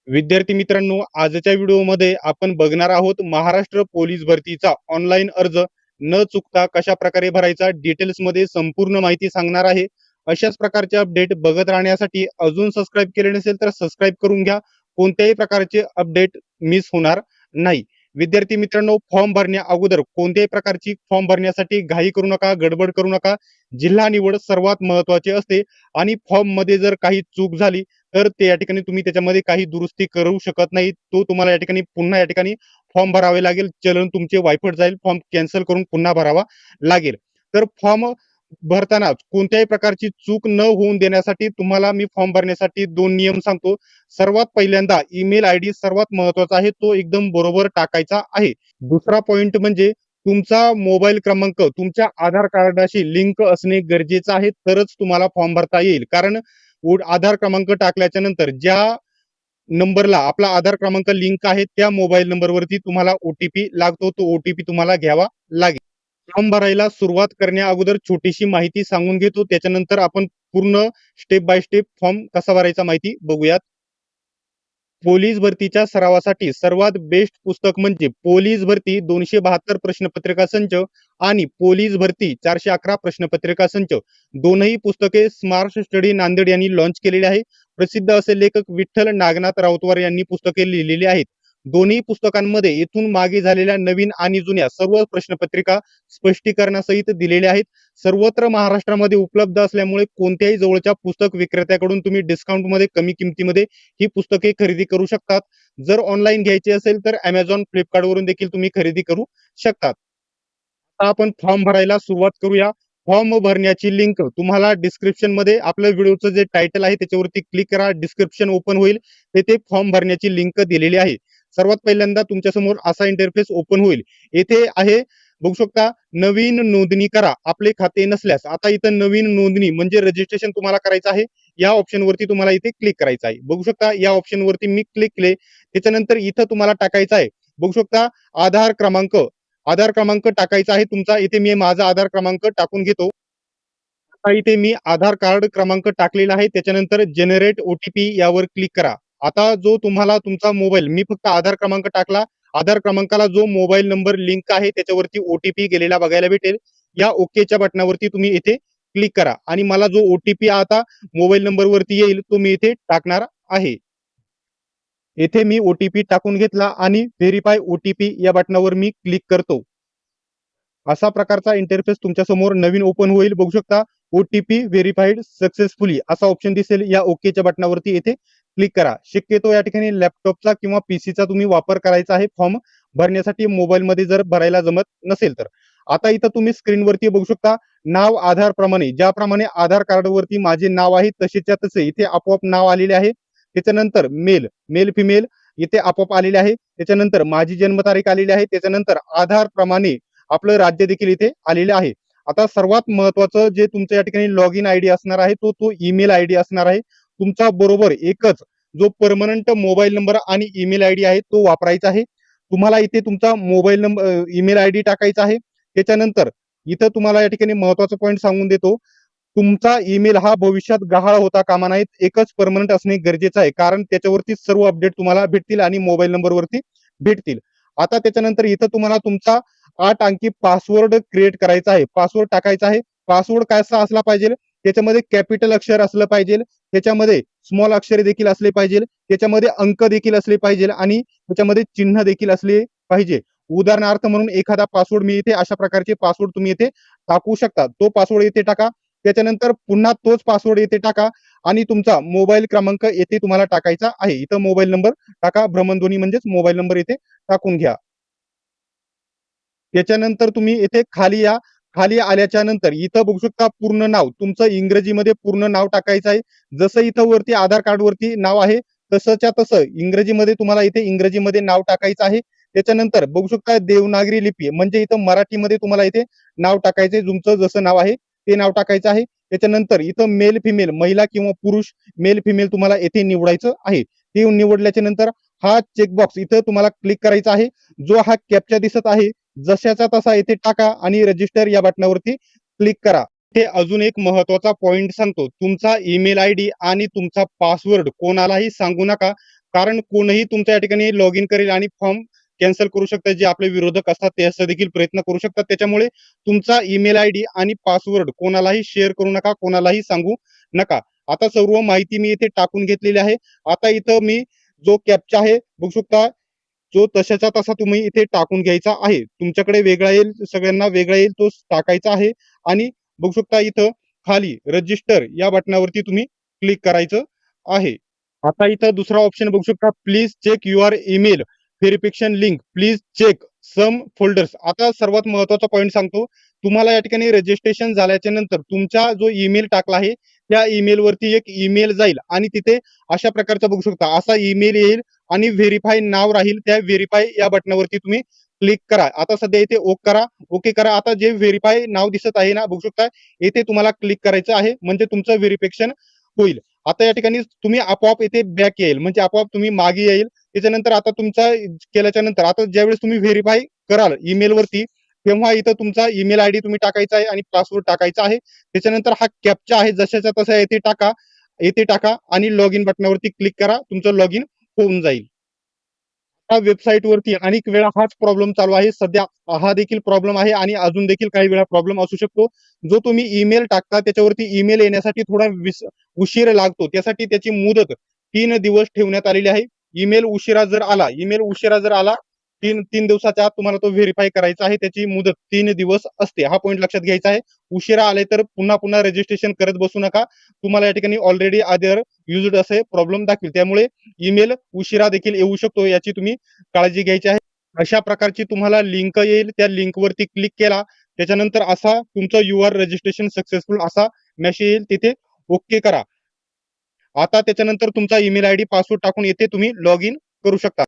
विद्यार्थी मित्रांनो, आजच्या व्हिडिओमध्ये आपण बघणार आहोत महाराष्ट्र पोलीस भरतीचा ऑनलाईन अर्ज न चुकता कशा प्रकारे भरायचा डिटेल्समध्ये संपूर्ण माहिती सांगणार आहे. अशाच प्रकारचे अपडेट बघत राहण्यासाठी अजून सबस्क्राईब केले नसेल तर सबस्क्राईब करून घ्या. कोणत्याही प्रकारचे अपडेट मिस होणार नाही. विद्यार्थी मित्रांनो, फॉर्म भरण्या अगोदर कोणत्याही प्रकारची फॉर्म भरण्यासाठी घाई करू नका, गडबड करू नका. जिल्हा निवड सर्वात महत्त्वाची असते आणि फॉर्म मध्ये जर काही चूक झाली तर ते या ठिकाणी तुम्ही त्याच्यामध्ये काही दुरुस्ती करू शकत नाही. तो तुम्हाला या ठिकाणी पुन्हा या ठिकाणी फॉर्म भरावे लागेल. चलन तुमचे वायफट जाईल. फॉर्म कॅन्सल करून पुन्हा भरावा लागेल. तर फॉर्म भरताना कोणत्याही प्रकारची चूक न होऊन देण्यासाठी तुम्हाला मी फॉर्म भरण्यासाठी 2 नियम सांगतो. सर्वात पहिल्यांदा ईमेल आयडी सर्वात महत्त्वाचा आहे. तो एकदम बरोबर टाकायचा आहे. दुसरा पॉइंट म्हणजे तुमचा मोबाईल क्रमांक तुमच्या आधार कार्डाशी लिंक असणे गरजेचं आहे. तरच तुम्हाला फॉर्म भरता येईल. कारण आधार क्रमांक टाकल्याच्या नंतर ज्या नंबरला आपला आधार क्रमांक लिंक आहे त्या मोबाईल नंबरवरती तुम्हाला ओटीपी लागतो. तो ओटीपी तुम्हाला घ्यावा लागेल. फॉर्म भरायला सुरुवात करण्या अगोदर छोटीशी माहिती सांगून घेतो. त्याच्यानंतर आपण पूर्ण स्टेप बाय स्टेप फॉर्म कसा भरायचा माहिती बघूयात. पोलीस भरतीच्या सरावासाठी सर्वात बेस्ट पुस्तक म्हणजे पोलीस भरती 272 प्रश्नपत्रिका संच आणि पोलीस भरती 411 प्रश्नपत्रिका संच. दोनही पुस्तके स्मार्ट स्टडी नांदेड यांनी लॉन्च केलेली आहे. प्रसिद्ध असे लेखक विठ्ठल नागनाथ राऊतवार यांनी पुस्तके लिहिलेली आहेत. दोन्ही पुस्तकांमध्ये इथून मागे झालेल्या नवीन आणि जुन्या सर्व प्रश्नपत्रिका स्पष्टीकरणासहित दिलेल्या आहेत. सर्वत्र महाराष्ट्रामध्ये उपलब्ध असल्यामुळे कोणत्याही जवळच्या पुस्तक विक्रेत्याकडून तुम्ही डिस्काउंटमध्ये कमी किमतीमध्ये ही पुस्तके खरेदी करू शकतात. जर ऑनलाईन घ्यायची असेल तर Amazon, Flipkart वरून देखील तुम्ही खरेदी करू शकतात. आता आपण फॉर्म भरायला सुरुवात करूया. फॉर्म भरण्याची लिंक तुम्हाला डिस्क्रिप्शन मध्ये आपल्या व्हिडिओचं जे टायटल आहे त्याच्यावरती क्लिक करा. डिस्क्रिप्शन ओपन होईल. तेथे फॉर्म भरण्याची लिंक दिलेली आहे. सर्वात पहिल्यांदा तुमच्या समोर असा इंटरफेस ओपन होईल. येथे आहे बघू शकता, नवीन नोंदणी करा आपले खाते नसल्यास. आता इथं नवीन नोंदणी म्हणजे रजिस्ट्रेशन तुम्हाला करायचं आहे. या ऑप्शन वरती तुम्हाला इथे क्लिक करायचं आहे. बघू शकता या ऑप्शन वरती मी क्लिक केले. त्याच्यानंतर इथं तुम्हाला टाकायचं आहे. बघू शकता आधार क्रमांक. आधार क्रमांक टाकायचा आहे तुमचा. इथे मी माझा आधार क्रमांक टाकून घेतो. आता इथे मी आधार कार्ड क्रमांक टाकलेला आहे. त्याच्यानंतर जनरेट ओटीपी यावर क्लिक करा. आता जो तुम्हाला तुमचा मोबाईल, मी फक्त आधार क्रमांक टाकला. आधार क्रमांकाला जो मोबाईल नंबर लिंक आहे त्याच्यावरती ओटीपी गेलेला बघायला भेटेल. या ओकेच्या बटनावरती तुम्ही इथे क्लिक करा आणि मला जो ओटीपी आता मोबाईल नंबरवरती येईल तो मी इथे टाकणार आहे. येथे मी ओटीपी टाकून घेतला आणि व्हेरीफाय ओटीपी या बटनावर मी क्लिक करतो. असा प्रकारचा इंटरफेस तुमच्या समोर नवीन ओपन होईल. बघू शकता ओटीपी व्हेरीफाईड सक्सेसफुली असा ऑप्शन दिसेल. या ओकेच्या बटनावरती येथे क्लिक करा. शक्यतो या ठिकाणी लॅपटॉपचा किंवा पीसीचा तुम्ही वापर करायचा आहे फॉर्म भरण्यासाठी, मोबाईलमध्ये जर भरायला जमत नसेल तर. आता इथं तुम्ही स्क्रीनवरती बघू शकता नाव आधार प्रमाणे, ज्याप्रमाणे आधार कार्डवरती माझे नाव आहे तसेच्या तसे इथे आपोआप नाव आलेले आहे. त्याच्यानंतर मेल मेल फिमेल इथे आपोआप आलेले आहे. त्याच्यानंतर माझी जन्मतारीख आलेली आहे. त्याच्यानंतर आधार प्रमाणे आपलं राज्य देखील इथे आलेले आहे. आता सर्वात महत्वाचं जे तुमच्या या ठिकाणी लॉग इन आयडी असणार आहे तो ईमेल आयडी असणार आहे. तुमचा बरोबर एकच जो परमनंट मोबाईल नंबर आणि ईमेल आयडी आहे तो वापरायचा आहे. तुम्हाला इथे तुमचा मोबाईल नंबर ईमेल आयडी टाकायचा आहे. त्याच्यानंतर इथं तुम्हाला या ठिकाणी महत्वाचा पॉईंट सांगून देतो. तुमचा ईमेल हा भविष्यात गहाळ होता कामा नये. एकच परमनंट असणे गरजेचं आहे. कारण त्याच्यावरती सर्व अपडेट तुम्हाला भेटतील आणि मोबाईल नंबरवरती भेटतील. आता त्याच्यानंतर इथं तुम्हाला तुमचा 8 अंकी पासवर्ड क्रिएट करायचा आहे. पासवर्ड टाकायचा आहे. पासवर्ड कसा असला पाहिजे, त्याच्यामध्ये कॅपिटल अक्षर असलं पाहिजे, त्याच्यामध्ये स्मॉल अक्षरे देखील असले पाहिजे, त्याच्यामध्ये अंक देखील असले पाहिजे आणि त्याच्यामध्ये चिन्ह देखील असले पाहिजे. उदाहरणार्थ म्हणून एखादा पासवर्ड मी इथे अशा प्रकारचे पासवर्ड तुम्ही इथे टाकू शकता. तो पासवर्ड इथे टाका. त्याच्यानंतर पुन्हा तोच पासवर्ड इथे टाका आणि तुमचा मोबाईल क्रमांक येथे तुम्हाला टाकायचा आहे. इथं मोबाईल नंबर टाका. भ्रमणध्वनी म्हणजेच मोबाईल नंबर इथे टाकून घ्या. त्याच्यानंतर तुम्ही इथे खाली या. खाली आल्याच्या नंतर इथं बघू शकता पूर्ण नाव तुमचं इंग्रजीमध्ये पूर्ण नाव टाकायचं आहे. जसं इथं वरती आधार कार्ड वरती नाव आहे तसंच्या तसं इंग्रजीमध्ये तुम्हाला इथे इंग्रजीमध्ये नाव टाकायचं आहे. त्याच्यानंतर बघू शकता देवनागरी लिपी म्हणजे इथं मराठीमध्ये तुम्हाला इथे नाव टाकायचंय. तुमचं जसं नाव आहे ते नाव टाकायचं आहे. त्याच्यानंतर इथं मेल फिमेल महिला किंवा पुरुष मेल फिमेल तुम्हाला येथे निवडायचं आहे. ते निवडल्याच्या नंतर हा चेकबॉक्स इथं तुम्हाला क्लिक करायचा आहे. जो हा कॅप्चा दिसत आहे जशाचा तसा इथे टाका आणि रजिस्टर या बटनावरती क्लिक करा. ते अजून एक महत्वाचा पॉइंट सांगतो. तुमचा ईमेल आयडी आणि तुमचा पासवर्ड कोणालाही सांगू नका. कारण कोणीही तुमच्या या ठिकाणी लॉग इन करेल आणि फॉर्म कॅन्सल करू शकतात. जे आपले विरोधक असतात ते असं देखील प्रयत्न करू शकतात. त्याच्यामुळे तुमचा ईमेल आयडी आणि पासवर्ड कोणालाही शेअर करू नका, कोणालाही सांगू नका. आता सर्व माहिती मी इथे टाकून घेतलेली आहे. आता इथं मी जो कॅप्चा आहे बघू शकता, जो तशाचा तसा तुम्ही इथे टाकून घ्यायचा आहे. तुमच्याकडे वेगळा येईल, सगळ्यांना वेगळा येईल, तो टाकायचा आहे. आणि बघू शकता इथं खाली रजिस्टर या बटनावरती तुम्ही क्लिक करायचं आहे. आता इथं दुसरा ऑप्शन बघू शकता, please check your email verification link, please check spam folders. आता सर्वात महत्वाचा पॉईंट सांगतो. तुम्हाला या ठिकाणी रजिस्ट्रेशन झाल्याच्या नंतर तुमचा जो ईमेल टाकला आहे त्या ईमेल वरती एक ईमेल जाईल आणि तिथे अशा प्रकारचा बघू शकता असा ईमेल येईल आणि व्हेरीफाय नाव राहील. त्या व्हेरीफाय या बटनावरती तुम्ही क्लिक करा. आता सध्या इथे ओके करा. आता जे व्हेरीफाय नाव दिसत आहे ना बघू शकता, येथे तुम्हाला क्लिक करायचं आहे, म्हणजे तुमचं व्हेरिफिकेशन होईल. आता या ठिकाणी तुम्ही आपोआप येथे बॅक येईल, म्हणजे आपोआप तुम्ही मागे येईल. त्याच्यानंतर आता तुमचा केल्याच्या नंतर आता ज्यावेळेस तुम्ही व्हेरीफाय कराल ईमेल वरती, तेव्हा इथं तुमचा ईमेल आयडी तुम्ही टाकायचा आहे आणि पासवर्ड टाकायचा आहे. त्याच्यानंतर हा कॅप्चा आहे जशाच्या तसा येथे टाका आणि लॉग इन बटनावरती क्लिक करा. तुमचं लॉग इन होऊन जाईल. वेबसाईट वरती अनेक वेळा हाच प्रॉब्लेम चालू आहे. सध्या हा देखील प्रॉब्लेम आहे आणि अजून देखील काही वेळा प्रॉब्लेम असू शकतो. जो तुम्ही ईमेल टाकता त्याच्यावरती ईमेल येण्यासाठी थोडा उशीर लागतो. त्यासाठी त्याची मुदत 3 दिवस ठेवण्यात आलेली आहे. ईमेल उशिरा जर आला 3 दिवसाच्या आत तुम्हाला तो व्हेरीफाय करायचा आहे. त्याची मुदत 3 दिवस असते. हा पॉईंट लक्षात घ्यायचा आहे. उशिरा आले तर पुन्हा रजिस्ट्रेशन करत बसू नका. तुम्हाला या ठिकाणी ऑलरेडी अदर युज्ड असे प्रॉब्लेम दाखवेल. त्यामुळे ईमेल उशिरा देखील येऊ शकतो, याची तुम्ही काळजी घ्यायची आहे. अशा प्रकारची तुम्हाला लिंक येईल. त्या लिंकवरती क्लिक केला त्याच्यानंतर असा तुमचं युआर रजिस्ट्रेशन सक्सेसफुल असा मेसेज येईल. तिथे ओके करा. आता त्याच्यानंतर तुमचा ईमेल आयडी पासवर्ड टाकून येथे तुम्ही लॉग इन करू शकता.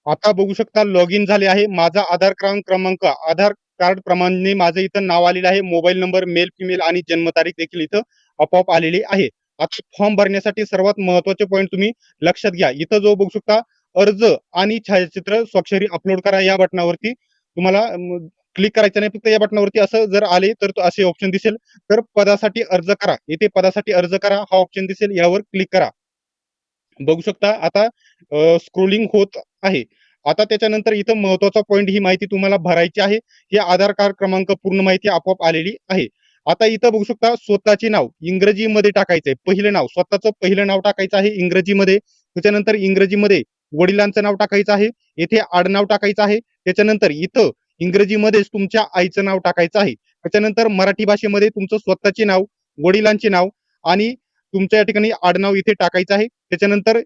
आता बघू शकता लॉग इन झाले आहे. माझा आधार क्रमांक आधार कार्ड प्रमाणे माझं इथं नाव आलेलं आहे. मोबाईल नंबर, मेल, फिमेल आणि जन्मतारीख देखील इथं आपोआप आलेली आहे. आता फॉर्म भरण्यासाठी सर्वात महत्वाचे पॉईंट तुम्ही लक्षात घ्या. इथं जो बघू शकता अर्ज आणि छायाचित्र स्वाक्षरी अपलोड करा या बटनावरती तुम्हाला क्लिक करायचं नाही. फक्त या बटनावरती असं जर आले तर असे ऑप्शन दिसेल. तर पदासाठी अर्ज करा, इथे पदासाठी अर्ज करा हा ऑप्शन दिसेल, यावर क्लिक करा. बघू शकता आता स्क्रोलिंग होत आहे. आता त्याच्यानंतर इथं महत्वाचा पॉईंट, ही माहिती तुम्हाला भरायची आहे. हे आधार कार्ड क्रमांक पूर्ण माहिती आपोआप आलेली आहे. आता इथं बघू शकता स्वतःचे नाव इंग्रजीमध्ये टाकायचंय. पहिलं नाव, स्वतःचं पहिलं नाव टाकायचं आहे इंग्रजीमध्ये. त्याच्यानंतर इंग्रजीमध्ये वडिलांचं नाव टाकायचं आहे. येथे आडनाव टाकायचं आहे. त्याच्यानंतर इथं इंग्रजीमध्येच तुमच्या आईचं नाव टाकायचं आहे. त्याच्यानंतर मराठी भाषेमध्ये तुमचं स्वतःचे नाव, वडिलांचे नाव आणि तुमच्या या ठिकाणी आडनाव इथे टाकायचं आहे. त्याच्यानंतर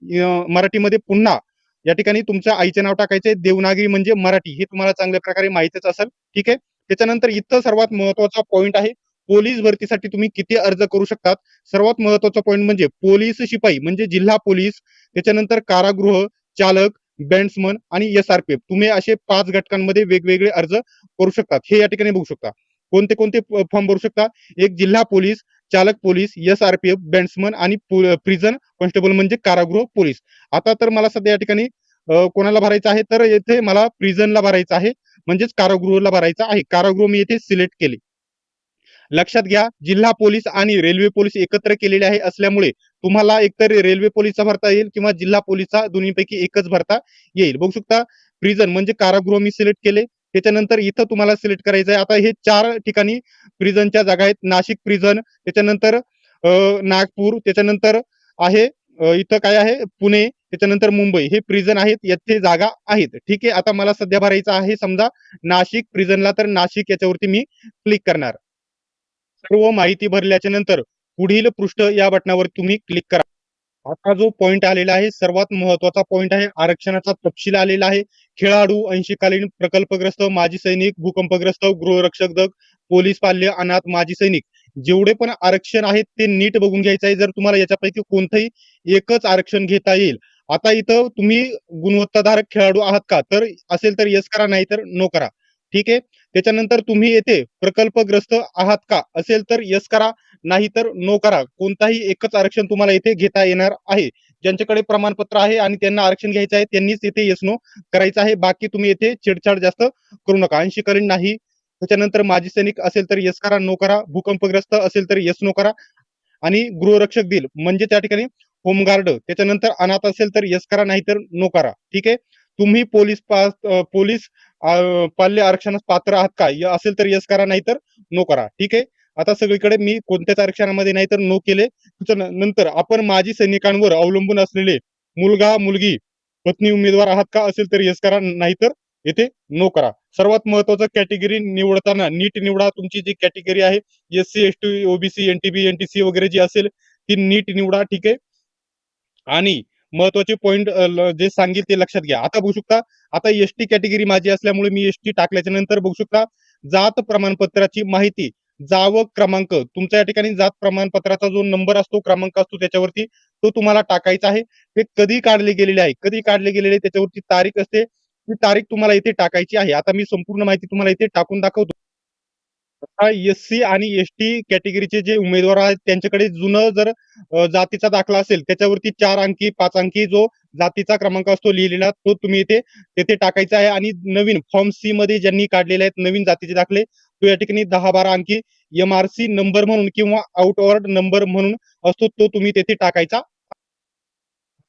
मराठीमध्ये पुन्हा या ठिकाणी तुमच्या आईचे नाव टाकायचे. देवनागरी म्हणजे मराठी, हे तुम्हाला चांगल्या प्रकारे माहितीच असेल. ठीक आहे. त्याच्यानंतर इथं सर्वात महत्वाचा पॉईंट आहे, पोलीस भरतीसाठी तुम्ही किती अर्ज करू शकतात. सर्वात महत्वाचा पॉईंट म्हणजे पोलीस शिपाई म्हणजे जिल्हा पोलीस, त्याच्यानंतर कारागृह चालक, बँड्समन आणि एसआरपीएफ, तुम्ही असे 5 घटकांमध्ये वेगवेगळे अर्ज करू शकतात. हे या ठिकाणी बघू शकता. कोणते कोणते फॉर्म भरू शकता. एक जिल्हा पोलीस, चालक पोलीस, एसआरपीएफ, बँड्समन आणि प्रिझन कॉन्स्टेबल म्हणजे कारागृह पोलीस. आता तर मला सध्या या ठिकाणी कोणाला भरायचं आहे, तर येथे मला प्रिझनला भरायचं आहे, म्हणजेच कारागृहला भरायचं आहे. कारागृह मी येथे सिलेक्ट केले. लक्षात घ्या, जिल्हा पोलीस आणि रेल्वे पोलीस एकत्र केलेले आहे असल्यामुळे तुम्हाला एकतर रेल्वे पोलीसचा भरता येईल किंवा जिल्हा पोलीसचा, दोन्हीपैकी एकच भरता येईल. बघू शकता प्रिझन म्हणजे कारागृह मी सिलेक्ट केले. त्याच्यानंतर इथं तुम्हाला सिलेक्ट करायचं आहे. आता हे 4 ठिकाणी प्रिझनच्या जागा आहेत. नाशिक प्रिझन, त्याच्यानंतर नागपूर, त्याच्यानंतर आहे इथं काय आहे पुणे, त्याच्यानंतर मुंबई, हे प्रिझन आहेत, येथे जागा आहेत. ठीक आहे. आता मला सध्या भरायचं आहे समजा नाशिक प्रिझनला, तर नाशिक याच्यावरती मी क्लिक करणार. सर्व माहिती भरल्याच्या नंतर पुढील पृष्ठ या बटनावर तुम्ही क्लिक करा. आता जो पॉइंट आलेला आहे सर्वात महत्वाचा पॉइंट आहे, आरक्षणाचा तपशील आलेला आहे. खेळाडू, अंशकालीन, प्रकल्पग्रस्त, माजी सैनिक, भूकंपग्रस्त, गृहरक्षक दल, पोलीस पाल्य, अनाथ, माजी सैनिक, जेवढे पण आरक्षण आहेत ते नीट बघून घ्यायचं आहे. जर तुम्हाला याच्यापैकी कोणतंही एकच आरक्षण घेता येईल. आता इथं तुम्ही गुणवत्ताधारक खेळाडू आहात का, तर असेल तर येस करा, नाही तर नो करा. ठीक आहे. त्याच्यानंतर तुम्ही येथे प्रकल्पग्रस्त आहात का, असेल तर येस करा, नाही तर नो करा. कोणताही एकच आरक्षण तुम्हाला इथे घेता येणार आहे. ज्यांच्याकडे प्रमाणपत्र आहे आणि त्यांना आरक्षण घ्यायचं आहे त्यांनीच इथे येस नो करायचं आहे. बाकी तुम्ही इथे छेडछाड जास्त करू नका. अंशकालीन नाही, त्याच्यानंतर माजी सैनिक असेल तर येस करा, नो करा. भूकंपग्रस्त असेल तर येस नो करा. आणि गृहरक्षक दल म्हणजे त्या ठिकाणी होमगार्ड, त्याच्यानंतर अनाथ असेल तर येस करा, नाहीतर नो करा. ठीक आहे. तुम्ही पोलीस पाल्य आरक्षणास पात्र आहात का? असेल तर येस करा, नाहीतर नो करा. ठीक आहे. आता सगळीकडे मी कोणत्याच आरक्षणामध्ये नाही तर नो केले. नंतर आपण माजी सैनिकांवर अवलंबून असलेले मुलगा, मुलगी, पत्नी उमेदवार आहात का? असेल तर येस करा, नाहीतर येथे नो करा. सर्वात महत्वाचं कॅटेगरी निवडताना नीट निवडा. तुमची जी कॅटेगरी आहे Sc, ST, OBC, NTB, NTC वगैरे जी असेल ती नीट निवडा. ठीक आहे. आणि महत्वाचे पॉइंट जे सांगेल ते लक्षात घ्या. आता बघू शकता, आता एसटी कॅटेगरी माझी असल्यामुळे मी एसटी टाकल्याच्या नंतर बघू शकता, जात प्रमाणपत्राची माहिती, जावक क्रमांक, तुमच्या या ठिकाणी जात प्रमाणपत्राचा जो नंबर असतो, क्रमांक असतो त्याच्यावरती तो तुम्हाला टाकायचा आहे. ते कधी काढले गेलेले आहे, कधी काढले गेलेले त्याच्यावरती तारीख असते. ती तारीख तुम्हाला इथे टाकायची आहे. आता मी संपूर्ण माहिती तुम्हाला इथे टाकून दाखवतो. आता एस-सी आणि एस-टी कॅटेगरीचे जे उमेदवार आहेत त्यांच्याकडे जुनं जर जातीचा दाखला असेल त्याच्यावरती 4 अंकी, 5 अंकी जो जातीचा क्रमांक असतो लिहिलेला तो तुम्ही तिथे टाकायचा आहे आणि नवीन फॉर्म सी मध्ये ज्यांनी काढलेले आहेत नवीन जातीचे दाखले तो या ठिकाणी 10-12 अंकी एम-आर-सी नंबर म्हणून किंवा आउट ऑर्ड नंबर म्हणून असतो तो तुम्ही तिथे टाकायचा.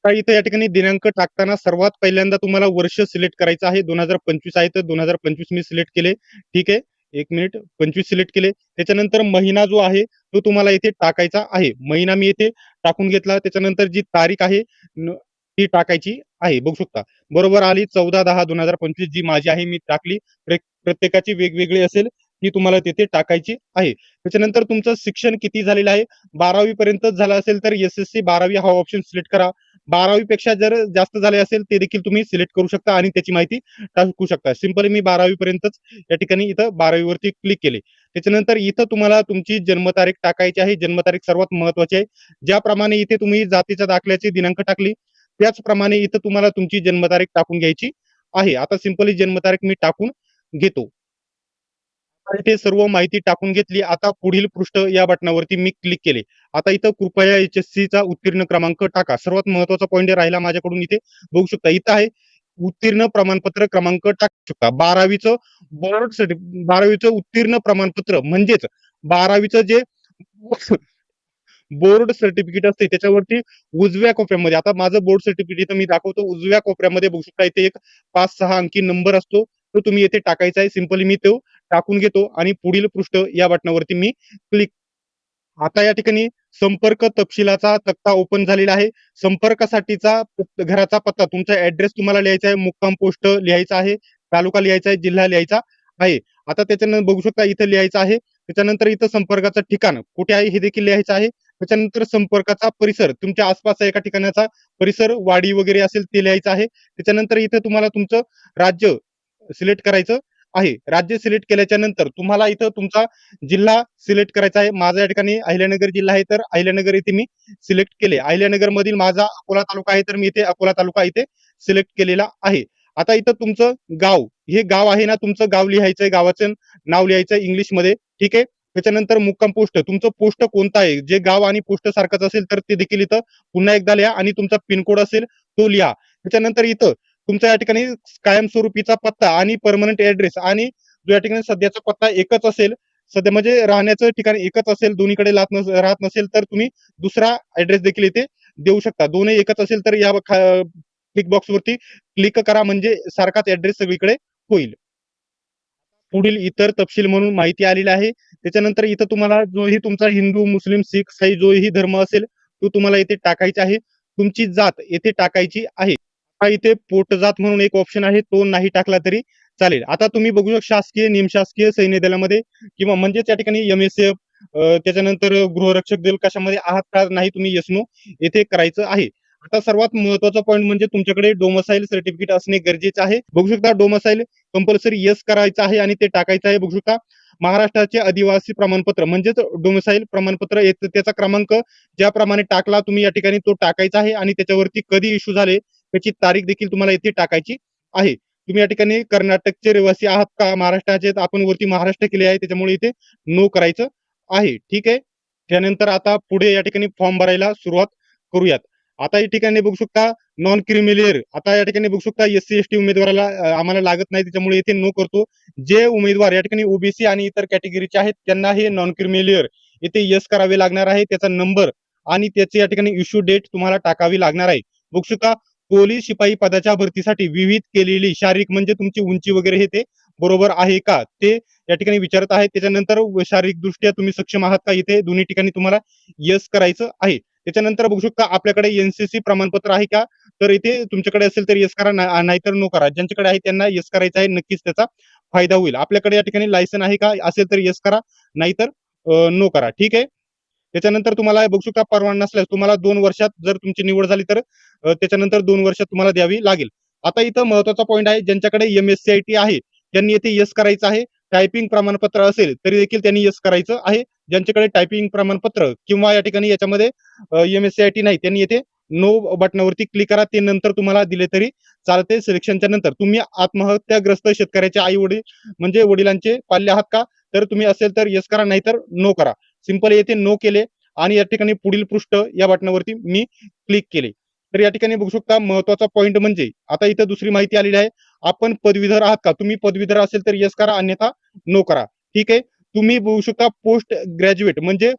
आता इथे या ठिकाणी दिनांक टाकताना सर्वात पहिल्यांदा तुम्हाला वर्ष सिलेक्ट करायचं आहे. 2025 आहे तर 2025 मी सिलेक्ट केले. ठीक आहे. 1 मिनिट 25 सिलेक्ट केले. त्याच्यानंतर महिना जो आहे तो तुम्हाला इथे टाकायचा आहे. महिना मी इथे टाकून घेतला. त्याच्यानंतर जी तारीख आहे ती टाकायची आहे. बघू शकता. बरोबर आली 14/10/2025 जी माझी आहे मी टाकली. प्रत्येकाची वेगवेगळी असेल ती तुम्हाला तिथे टाकायची आहे. त्याच्यानंतर तुमचं शिक्षण किती झालेलं आहे? 12वी पर्यंतच झालं असेल तर एस-एस-सी 12वी हा ऑप्शन सिलेक्ट करा. 12वी पेक्षा जर जास्त झाले असेल ते देखील तुम्ही सिलेक्ट करू शकता आणि त्याची माहिती टाकू शकता. सिंपली मी 12वी पर्यंतच या ठिकाणी इथं 12वी वरती क्लिक केले. त्याच्यानंतर इथं तुम्हाला तुमची जन्मतारीख टाकायची आहे. जन्मतारीख सर्वात महत्वाची आहे. ज्याप्रमाणे इथे तुम्ही जातीच्या दाखल्याची दिनांक टाकली, त्याचप्रमाणे इथं तुम्हाला तुमची जन्मतारीख टाकून घ्यायची आहे. आता सिंपली जन्मतारीख मी टाकून घेतो. इथे सर्व माहिती टाकून घेतली. आता पुढील पृष्ठ या बटनावरती मी क्लिक केले. आता इथं कृपया एच-एस-सीचा उत्तीर्ण क्रमांक टाका. सर्वात महत्त्वाचा पॉइंट राहिला माझ्याकडून इथे बघू शकता. इथं आहे उत्तीर्ण प्रमाणपत्र क्रमांक टाकू शकता. 12वीचं उत्तीर्ण प्रमाणपत्र म्हणजेच 12वीचं जे बोर्ड सर्टिफिकेट असते त्याच्यावरती उजव्या कोपऱ्यामध्ये आता माझं बोर्ड सर्टिफिकेट इथं मी दाखवतो. उजव्या कोपऱ्यामध्ये बघू शकता इथे एक 5-6 अंकी नंबर असतो. तो तुम्ही येथे टाकायचा आहे. सिंपली मी तो टाकून घेतो आणि पुढील पृष्ठ या बटनावरती मी क्लिक. आता या ठिकाणी संपर्क तपशिलाचा तक्ता ओपन झालेला आहे. संपर्कासाठीचा घराचा पत्ता, तुमचा ऍड्रेस तुम्हाला लिहायचा आहे, मुक्काम पोस्ट लिहायचा आहे, तालुका लिहायचा आहे, जिल्हा लिहायचा आहे. आता त्याच्यानंतर बघू शकता इथं लिहायचं आहे. त्याच्यानंतर इथं संपर्काचं ठिकाण कुठे आहे हे देखील लिहायचं आहे. त्याच्यानंतर संपर्काचा परिसर, तुमच्या आसपासचा एका ठिकाणाचा परिसर, वाडी वगैरे असेल ते लिहायचं आहे. त्याच्यानंतर इथं तुम्हाला तुमचं राज्य सिलेक्ट करायचं आहे. राज्य सिलेक्ट केल्याच्या नंतर तुम्हाला इथं तुमचा जिल्हा सिलेक्ट करायचा आहे. माझा या ठिकाणी अहिल्यानगर जिल्हा आहे तर अहिल्यानगर इथे मी सिलेक्ट केले. अहिल्यानगर मधील माझा अकोला तालुका आहे तर मी इथे अकोला तालुका इथे सिलेक्ट केलेला आहे. आता इथं तुमचं गाव, हे गाव आहे ना तुमचं गाव लिहायचंय, गावाचं नाव लिहायचं इंग्लिशमध्ये. ठीक आहे. त्याच्यानंतर मुक्काम पोस्ट, तुमचं पोस्ट कोणतं आहे, जे गाव आणि पोस्ट सारखंच असेल तर ते देखील इथं पुन्हा एकदा लिहा आणि तुमचा पिनकोड असेल तो लिहा. त्याच्यानंतर इथं तुमचा या ठिकाणी कायमस्वरूपीचा पत्ता आणि परमनंट ऍड्रेस आणि जो या ठिकाणी सध्याचा पत्ता एकच असेल, सध्या म्हणजे राहण्याचं ठिकाण एकच असेल, दोन्हीकडे राहत नसेल तर तुम्ही दुसरा ऍड्रेस देखील इथे देऊ शकता. दोन्ही एकच असेल तर या टिक बॉक्स वरती क्लिक करा म्हणजे सारखाच ऍड्रेस सगळीकडे होईल. पुढील इतर तपशील म्हणून माहिती आलेली आहे. त्याच्यानंतर इथं तुम्हाला जोही तुमचा हिंदू, मुस्लिम, शीख, ईसाई जोही धर्म असेल तो तुम्हाला इथे टाकायचा आहे. तुमची जात येथे टाकायची आहे. हा इथे पोटजात म्हणून एक ऑप्शन आहे तो नाही टाकला तरी चालेल. आता तुम्ही बघू शकता शासकीय, निमशासकीय, सैन्य दलामध्ये किंवा म्हणजेच या ठिकाणी एम-एस-एफ त्याच्यानंतर गृहरक्षक दल कशामध्ये आहात का नाही तुम्ही येस नो येथे करायचं आहे. आता सर्वात महत्वाचा पॉइंट म्हणजे तुमच्याकडे डोमसाईल सर्टिफिकेट असणे गरजेचे आहे. बघू शकता डोमसाईल कंपल्सरी येस करायचं आहे आणि ते टाकायचं आहे. बघू शकता महाराष्ट्राचे आदिवासी प्रमाणपत्र म्हणजेच डोमसाईल प्रमाणपत्र त्याचा क्रमांक ज्याप्रमाणे टाकला तुम्ही या ठिकाणी तो टाकायचा आहे आणि त्याच्यावरती कधी इश्यू झाले त्याची तारीख देखील तुम्हाला इथे टाकायची आहे. तुम्ही या ठिकाणी कर्नाटकचे रहिवासी आहात का महाराष्ट्राचे, आपण वरती महाराष्ट्र केले आहे त्याच्यामुळे इथे नो करायचं आहे. ठीक आहे. त्यानंतर आता पुढे या ठिकाणी फॉर्म भरायला सुरुवात करूयात. आता या ठिकाणी बघू शकता नॉन क्रिमिलियर, आता या ठिकाणी बघू शकता एस-सी एस-टी उमेदवाराला आम्हाला लागत नाही त्याच्यामुळे इथे नो करतो. जे उमेदवार या ठिकाणी ओबीसी आणि इतर कॅटेगरीचे आहेत त्यांना हे नॉन क्रिमिलियर इथे येस करावे लागणार आहे. त्याचा नंबर आणि त्याची या ठिकाणी इश्यू डेट तुम्हाला टाकावी लागणार आहे. बघू शकता पोलीस शिपाई पदाच्या भरतीसाठी विविध केलेली शारीरिक म्हणजे तुमची उंची वगैरे हे ते बरोबर आहे का ते या ठिकाणी विचारत आहे. त्याच्यानंतर शारीरिक दृष्ट्या तुम्ही सक्षम आहात का इथे दोन्ही ठिकाणी तुम्हाला येस करायचं आहे. त्याच्यानंतर बघू शकता आपल्याकडे एनसीसी प्रमाणपत्र आहे का तर इथे तुमच्याकडे असेल तर येस करा नाहीतर नो करा. ज्यांच्याकडे आहे त्यांना येस करायचं आहे नक्कीच त्याचा फायदा होईल. आपल्याकडे या ठिकाणी लायसन आहे का असेल तर येस करा नाहीतर नो करा. ठीक आहे. त्याच्यानंतर तुम्हाला बघू शकता परवाना नसल्यास तुम्हाला 2 वर्षात जर तुमची निवड झाली तर त्याच्यानंतर 2 वर्षात तुम्हाला द्यावी लागेल. आता इथं महत्वाचा पॉईंट आहे ज्यांच्याकडे MSCIT आहे त्यांनी येथे येस करायचं आहे. टायपिंग प्रमाणपत्र असेल तरी देखील त्यांनी येस करायचं आहे. ज्यांच्याकडे टायपिंग प्रमाणपत्र किंवा या ठिकाणी याच्यामध्ये MSCIT नाही त्यांनी येथे नो बटनावरती क्लिक करा. ते नंतर तुम्हाला दिले तरी चालते. सिलेक्शनच्या नंतर तुम्ही आत्महत्याग्रस्त शेतकऱ्याचे आई वडील म्हणजे वडिलांचे पाल्य आहात का तर तुम्ही असेल तर येस करा नाहीतर नो करा. सिंपल येथे नो केले आणि या ठिकाणी पुढील पृष्ठ या बटनावरती मी क्लिक केले. तर या ठिकाणी बघू शकता महत्वाचा पॉईंट म्हणजे आता इथं दुसरी माहिती आलेली आहे. आपण पदवीधर आहात का तुम्ही पदवीधर असेल तर येस करा अन्यथा नो करा. ठीक आहे. तुम्ही बघू शकता पोस्ट ग्रॅज्युएट म्हणजे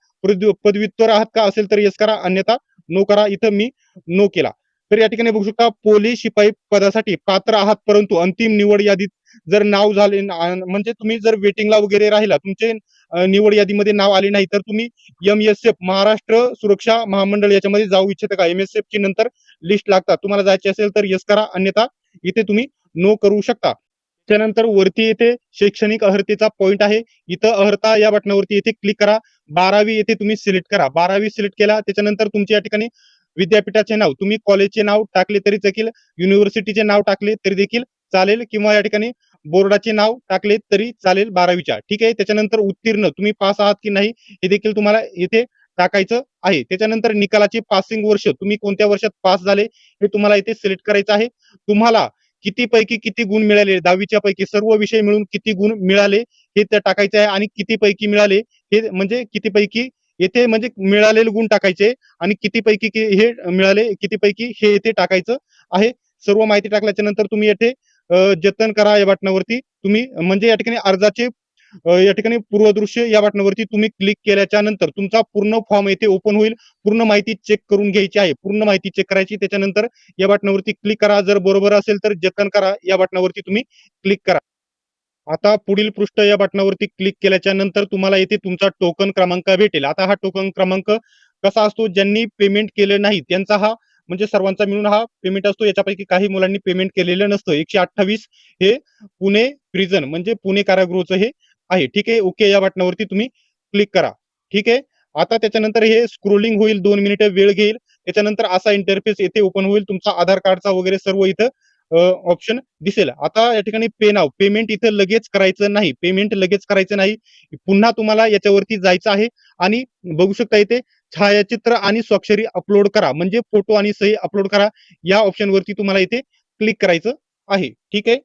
पदव्युत्तर आहात का असेल तर येस करा अन्यथा नो करा. इथं मी नो केला. तर या ठिकाणी बघू शकता पोलीस शिपाई पदासाठी पात्र आहात परंतु अंतिम निवड यादीत जर नाव झाले म्हणजे तुम्ही जर वेटिंगला वगैरे राहिला तुमचे निवड यादीमध्ये नाव आले नाही तर तुम्ही MSF महाराष्ट्र सुरक्षा महामंडळ याच्यामध्ये जाऊ इच्छिता का MSF ची नंतर लिस्ट लागतात तुम्हाला जायचे असेल तर येस करा अन्यथा इथे तुम्ही नो करू शकता. त्यानंतर वरती येथे शैक्षणिक अर्हतेचा पॉईंट आहे. इथं अर्हता या बटनावरती इथे क्लिक करा. 12वी येथे तुम्ही सिलेक्ट करा. 12वी सिलेक्ट केला त्याच्यानंतर तुमच्या या ठिकाणी विद्यापीठाचे नाव तुम्ही कॉलेजचे नाव टाकले तरी देखील युनिव्हर्सिटीचे नाव टाकले तरी देखील चालेल किंवा या ठिकाणी बोर्डाचे नाव टाकले तरी चालेल 12वीच्या. ठीक आहे. त्याच्यानंतर उत्तीर्ण तुम्ही पास आहात की नाही हे देखील तुम्हाला इथे टाकायचं आहे. त्याच्यानंतर निकालाचे पासिंग वर्ष तुम्ही कोणत्या वर्षात पास झाले हे तुम्हाला इथे सिलेक्ट करायचं आहे. तुम्हाला किती पैकी किती गुण मिळाले 10वीच्या पैकी सर्व विषय मिळून किती गुण मिळाले हे त्या टाकायचे आहे आणि किती पैकी मिळाले हे म्हणजे किती पैकी येथे म्हणजे मिळालेले गुण टाकायचे आणि किती पैकी हे मिळाले किती पैकी हे येथे टाकायचं आहे. सर्व माहिती टाकल्याच्या नंतर तुम्ही येथे जतन करा या बटनावरती तुम्ही म्हणजे या ठिकाणी अर्जाचे या ठिकाणी पूर्वदृश्य या बटनावरती तुम्ही क्लिक केल्याच्या नंतर तुमचा पूर्ण फॉर्म येथे ओपन होईल. पूर्ण माहिती चेक करून घ्यायची आहे. पूर्ण माहिती चेक करायची त्याच्यानंतर या बटनावरती क्लिक करा. जर बरोबर असेल तर जतन करा या बटनावरती तुम्ही क्लिक करा. आता पुढील पृष्ठ या बटनावरती क्लिक केल्याच्या नंतर तुम्हाला येथे तुमचा टोकन क्रमांक भेटेल. आता हा टोकन क्रमांक कसा असतो ज्यांनी पेमेंट केलं नाही त्यांचा हा म्हणजे सर्वांचा मिळून हा पेमेंट असतो. याच्यापैकी काही मुलांनी पेमेंट केलेलं नसतं. 128 हे पुणे प्रिझन म्हणजे पुणे कारागृहाचं हे आहे. ठीक आहे. ओके या बटनावरती तुम्ही क्लिक करा. ठीक आहे. आता त्याच्यानंतर हे स्क्रोलिंग होईल 2 मिनिटं वेळ घेईल. त्याच्यानंतर असा इंटरफेस येथे ओपन होईल. तुमचा आधार कार्डचा वगैरे सर्व इथं ऑप्शन दिसेल. आता या ठिकाणी पे नाव पेमेंट इथं लगेच करायचं नाही. पेमेंट लगेच करायचं नाही. पुन्हा तुम्हाला याच्यावरती जायचं आहे आणि बघू शकता इथे छायाचित्र आणि स्वाक्षरी अपलोड करा म्हणजे फोटो आणि सही अपलोड करा या ऑप्शन वरती तुम्हाला इथे क्लिक करायचं आहे. ठीक आहे.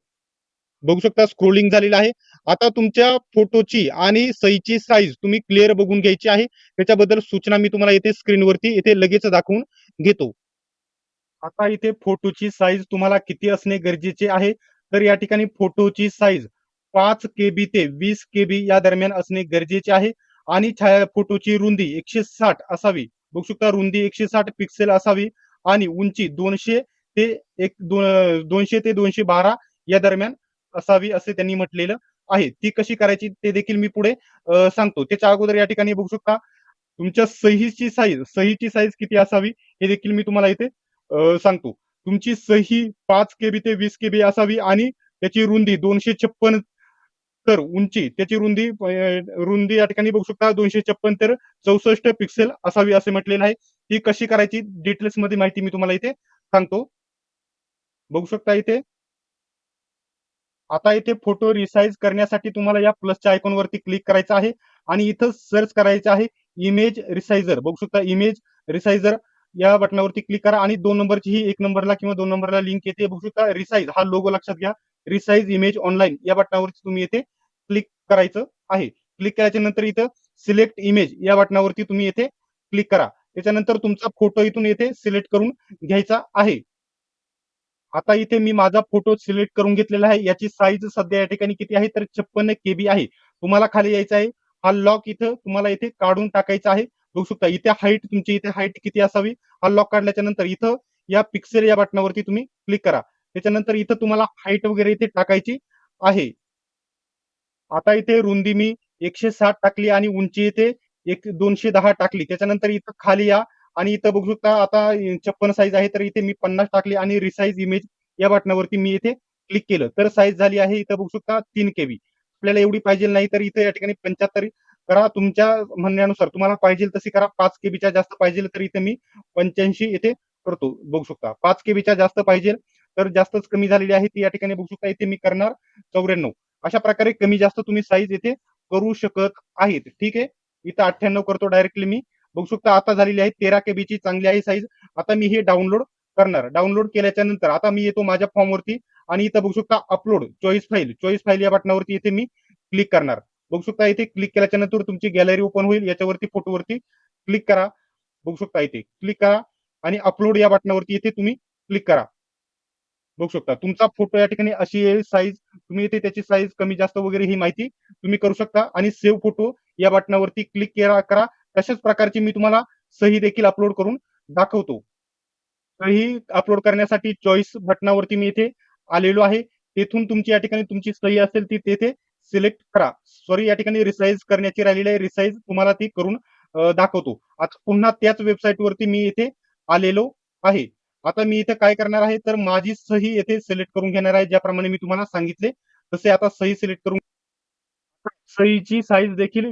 बघू शकता स्क्रोलिंग झालेलं आहे. आता तुमच्या फोटोची आणि सहीची साईज तुम्ही क्लिअर बघून घ्यायची आहे. त्याच्याबद्दल सूचना मी तुम्हाला इथे स्क्रीनवरती इथे लगेच दाखवून घेतो. आता इथे फोटोची साईज तुम्हाला किती असणे गरजेचे आहे तर या ठिकाणी फोटोची साईज 5 KB ते 20 KB या दरम्यान असणे गरजेचे आहे आणि छाया फोटोची रुंदी 160 असावी. बघू शकता रुंदी 160 पिक्सेल असावी आणि उंची 200 ते 200 ते 212 या दरम्यान असावी असे त्यांनी म्हटलेलं आहे. ती कशी करायची ते देखील मी पुढे सांगतो. त्याच्या अगोदर या ठिकाणी बघू शकता तुमच्या सहीची साईज किती असावी हे देखील मी तुम्हाला इथे सांगतो. तुमची सही 5 KB ते 20 KB असावी आणि त्याची रुंदी 256 तर उंची त्याची रुंदी या ठिकाणी बघू शकता 256 तर 64 पिक्सेल असावी असे म्हटलेलं आहे. ती कशी करायची डिटेल्स मध्ये माहिती मी तुम्हाला इथे सांगतो. बघू शकता इथे आता इथे फोटो रिसाइज करण्यासाठी तुम्हाला या प्लसच्या आयकॉनवरती क्लिक करायचं आहे आणि इथं सर्च करायचं आहे इमेज रिसाइजर. बघू शकता इमेज रिसाइजर या बटनावरती क्लिक करा आणि 2 नंबरची ही 1 नंबरला किंवा 2 नंबरला लिंक येते. बघू शकता रिसाइज हा लोगो लक्षात घ्या. रिसाइज इमेज ऑनलाईन या बटनावरती तुम्ही येथे क्लिक करायचं आहे. क्लिक केल्याच्या नंतर इथं सिलेक्ट इमेज या बटनावरती तुम्ही येथे क्लिक करा. त्याच्यानंतर तुमचा फोटो इथून येथे सिलेक्ट करून घ्यायचा आहे. आता इथे मी माझा फोटो सिलेक्ट करून घेतलेला आहे. याची साईज सध्या या ठिकाणी किती आहे तर 56 KB आहे. तुम्हाला खाली यायचं आहे. हा लॉक इथं तुम्हाला इथे काढून टाकायचा आहे. बघू शकता इथे हाईट, तुमची इथे हाईट किती असावी, हा लॉक काढल्याच्या नंतर इथं या पिक्सेल या बटनावरती तुम्ही क्लिक करा. त्याच्यानंतर इथं तुम्हाला हाईट वगैरे इथे टाकायची आहे. आता इथे रुंदी मी 160 टाकली आणि उंची इथे 210 टाकली. त्याच्यानंतर इथं खाली या आणि इथं बघू शकता आता 56 साईज आहे, तर इथे मी 50 टाकली आणि रिसाइज इमेज या बटनावरती मी इथे क्लिक केलं तर साईज झाली आहे इथं बघू शकता 3 केबी. आपल्याला एवढी पाहिजे नाही तर इथे या ठिकाणी 75 करा, तुमच्या म्हणण्यानुसार तुम्हाला पाहिजे तशी करा. 5 केबीच्या जास्त पाहिजे तर इथे मी 85 इथे करतो. बघू शकता 5 केबीच्या जास्त पाहिजे तर जास्तच कमी झालेली आहे ती या ठिकाणी बघू शकता. इथे मी करणार 94. अशा प्रकारे कमी जास्त तुम्ही साईज इथे करू शकत आहेत. ठीक आहे. इथं 98 करतो डायरेक्टली मी. बघू शकता आता झालेली आहे 13 केबीची चांगली आहे साईज. आता मी हे डाउनलोड करणार. डाउनलोड केल्याच्या नंतर आता मी येतो माझ्या फॉर्मवरती आणि इथं बघू शकता अपलोड चॉईस फाईल या बटनावरती इथे मी क्लिक करणार. बघू शकता इथे क्लिक केल्याच्या नंतर तुमची गॅलरी ओपन होईल. याच्यावरती फोटोवरती क्लिक करा. बघू शकता इथे क्लिक करा आणि अपलोड या बटनावरती इथे तुम्ही क्लिक करा. बघू शकता तुमचा फोटो या ठिकाणी अशी येईल साईज. तुम्ही इथे त्याची साईज कमी जास्त वगैरे ही माहिती तुम्ही करू शकता आणि सेव्ह फोटो या बटनावरती क्लिक करा. तशाच प्रकारची मी तुम्हाला सही देखील अपलोड करून दाखवतो. सही अपलोड करण्यासाठी चॉईस बटनावरती मी इथे आलेलो आहे. तेथून तुमची या ठिकाणी तुमची सही असेल ती तेथे सिलेक्ट करा. सॉरी या ठिकाणी रिसाइज करण्याची राहिलेली आहे. रिसाइज तुम्हाला ती करून दाखवतो. आता पुन्हा त्याच वेबसाईट वरती मी इथे आलेलो आहे. आता मी इथे काय करणार आहे तर माझी सही येथे सिलेक्ट करून घेणार आहे. ज्याप्रमाणे मी तुम्हाला सांगितले तसे आता सही सिलेक्ट करून सहीची साईज देखील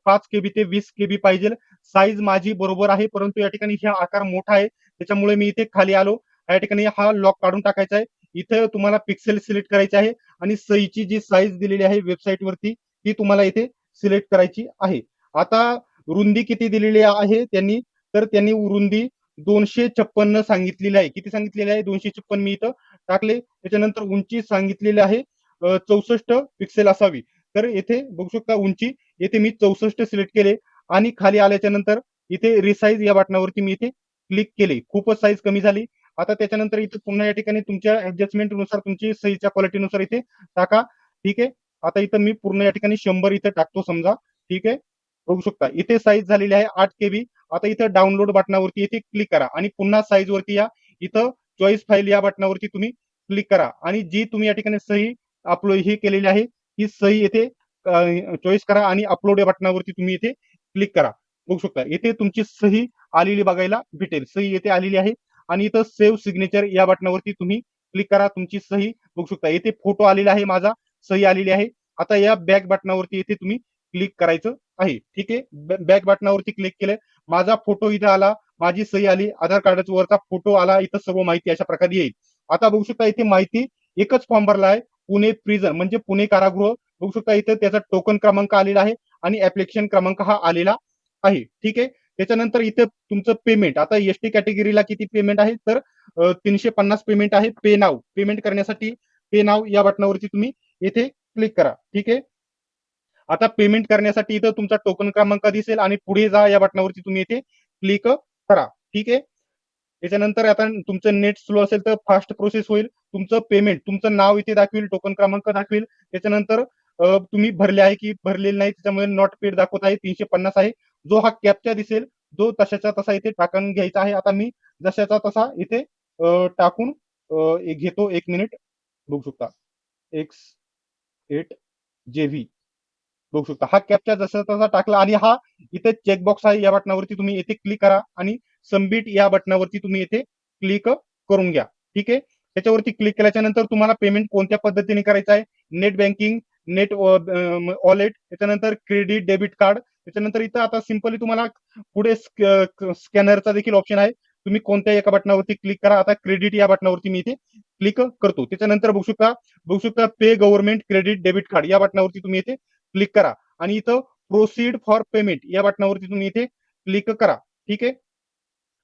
5 केबी ते 20 केबी पाहिजे. साईज माझी बरोबर आहे, परंतु या ठिकाणी हा आकार मोठा आहे. त्याच्यामुळे मी इथे खाली आलो. या ठिकाणी हा लॉक काढून टाकायचा आहे. इथे तुम्हाला पिक्सेल सिलेक्ट करायचे आहे आणि सहीची जी साईज दिलेली आहे वेबसाईट वरती ती तुम्हाला इथे सिलेक्ट करायची आहे. आता रुंदी किती दिलेली आहे त्यांनी, तर त्यांनी रुंदी 256 सांगितलेली आहे. किती सांगितलेली आहे? 256 मी इथं टाकले. त्याच्यानंतर उंची सांगितलेली आहे 64 पिक्सेल असावी. तर येथे बघू शकता उंची येथे मी 64 सिलेक्ट केले आणि खाली आल्याच्या नंतर इथे रिसाइज या बटनावरती मी इथे क्लिक केले. खूपच साईज कमी झाली. आता त्याच्यानंतर इथे पुन्हा या ठिकाणी तुमच्या ऍडजस्टमेंट नुसार तुमची सहीच्या क्वालिटीनुसार इथे टाका. ठीक आहे. आता इथं मी पूर्ण या ठिकाणी 100 इथे टाकतो समजा. ठीक आहे. बघू शकता इथे साईज झालेली आहे 8 केबी. आता इथं डाउनलोड बटनावरती इथे क्लिक करा आणि पुन्हा साईज वरती या. इथं चॉईस फाईल या बटनावरती तुम्ही क्लिक करा आणि जी तुम्ही या ठिकाणी सही अपलोड ही केलेली आहे ही सही येथे चॉईस करा आणि अपलोड या बटनावरती तुम्ही इथे क्लिक करा. बघू शकता इथे तुमची सही आलेली बघायला भेटेल. सही येथे आलेली आहे आणि इथं सेव्ह सिग्नेचर या बटनावरती तुम्ही क्लिक करा. तुमची सही बघू शकता इथे फोटो आलेला आहे माझा, सही आलेली आहे. आता या बॅक बटनावरती इथे तुम्ही क्लिक करायचं आहे. ठीक आहे. बॅक बटनावरती क्लिक केलं, माझा फोटो इथे आला, माझी सही आली, आधार कार्डाचा वरचा फोटो आला, इथं सर्व माहिती अशा प्रकारे येईल. आता बघू शकता इथे माहिती एकच फॉर्म भरला आहे, पुणे प्रिझन म्हणजे पुणे कारागृह. बघू शकता इथे त्याचा टोकन क्रमांक आलेला आहे आणि ऍप्लिकेशन क्रमांक हा आलेला आहे. ठीक आहे. त्याच्यानंतर इथे तुमचं पेमेंट, आता एसटी कॅटेगरीला किती पेमेंट आहे तर 350 पेमेंट आहे. पे नाव पेमेंट करण्यासाठी पे नाव या बटनावरती तुम्ही इथे क्लिक करा. ठीक आहे. आता पेमेंट करण्यासाठी इथं तुमचा टोकन क्रमांक दिसेल आणि पुढे जा या बटनावरती तुम्ही इथे क्लिक करा. ठीक आहे. त्याच्यानंतर आता तुमचं नेट स्लो असेल तर फास्ट प्रोसेस होईल. तुमचं पेमेंट, तुमचं नाव इथे दाखवेल, टोकन क्रमांक दाखवेल. त्याच्यानंतर तुम्ही भरले आहे की भरलेले नाही त्याच्यामुळे नॉट पेड दाखवत आहे 350 आहे. जो हा कॅप्चा दिसेल जो तशाचा तसा इथे टाकून घ्यायचा आहे. आता मी जशाचा तसा इथे टाकून घेतो. 1 मिनिट. बघू शकता X8JV. बघू शकता हा कॅप्चा जसा तसा टाकला आणि हा इथे चेकबॉक्स आहे या बटनावरती तुम्ही इथे क्लिक करा आणि सबमिट या बटनावरती तुम्ही इथे क्लिक करून घ्या. ठीक आहे. त्याच्यावरती क्लिक केल्याच्या नंतर तुम्हाला पेमेंट कोणत्या पद्धतीने करायचं आहे, नेट बँकिंग, नेट वॉलेट, त्याच्यानंतर क्रेडिट डेबिट कार्ड. त्याच्यानंतर इथं आता सिंपली तुम्हाला पुढे स्कॅनरचा देखील ऑप्शन आहे. तुम्ही कोणत्या एका बटनावरती क्लिक करा. आता क्रेडिट या बटनावरती मी इथे क्लिक करतो. त्याच्यानंतर बघू शकता पे गव्हर्नमेंट क्रेडिट डेबिट कार्ड या बटनावरती तुम्ही इथे क्लिक करा आणि इथं प्रोसीड फॉर पेमेंट या बटनावरती तुम्ही इथे क्लिक करा. ठीक आहे.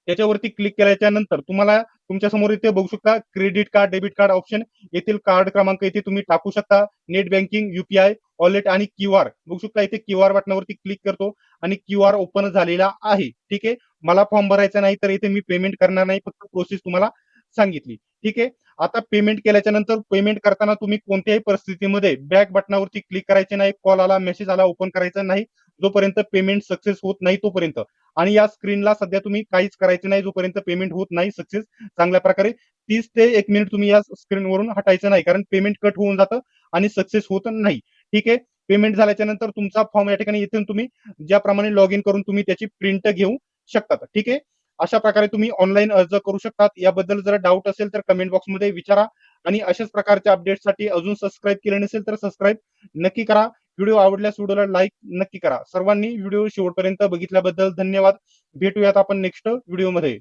त्याच्यावरती क्लिक केल्याच्या नंतर तुम्हाला तुमच्या समोर इथे बघू शकता credit card debit card option, येथील कार्ड क्रमांक इथे तुम्ही टाकू शकता. नेट बँकिंग, युपीआय, वॉलेट आणि क्यूआर. बघू शकता इथे क्यूआर बटनावरती क्लिक करतो आणि क्यूआर ओपन झालेला आहे. ठीक आहे. मला फॉर्म भरायचा नाही तर इथे मी पेमेंट करणार नाही, फक्त प्रोसेस तुम्हाला सांगितली. ठीक आहे. आता पेमेंट केल्याच्या नंतर पेमेंट करताना तुम्ही कोणत्याही परिस्थितीमध्ये बॅक बटनावरती क्लिक करायचे नाही. कॉल आला, मेसेज आला, ओपन करायचा नाही जोपर्यंत पेमेंट सक्सेस होत नाही तोपर्यंत. आणि या स्क्रीनला सध्या तुम्ही काहीच करायचं नाही जोपर्यंत पेमेंट होत नाही सक्सेस चांगल्या प्रकारे. 30 ते 1 मिनिट तुम्ही या स्क्रीनवरून हटायचं नाही, कारण पेमेंट कट होऊन जातं आणि सक्सेस होत नाही. ठीक आहे. पेमेंट झाल्याच्या नंतर तुमचा फॉर्म या ठिकाणी इथून तुम्ही ज्याप्रमाणे लॉग इन करून तुम्ही त्याची प्रिंट घेऊ शकतात. ठीक आहे. अशा प्रकारे तुम्ही ऑनलाईन अर्ज करू शकतात. याबद्दल जर डाऊट असेल तर कमेंट बॉक्समध्ये विचारा आणि अशाच प्रकारच्या अपडेट्ससाठी अजून सबस्क्राईब केले नसेल तर सबस्क्राईब नक्की करा. व्हिडिओ आवडल्यास व्हिडिओला लाईक नक्की करा. सर्वांनी व्हिडिओ शेवटपर्यंत बघितल्याबद्दल धन्यवाद. भेटूयात आपण नेक्स्ट व्हिडिओमध्ये.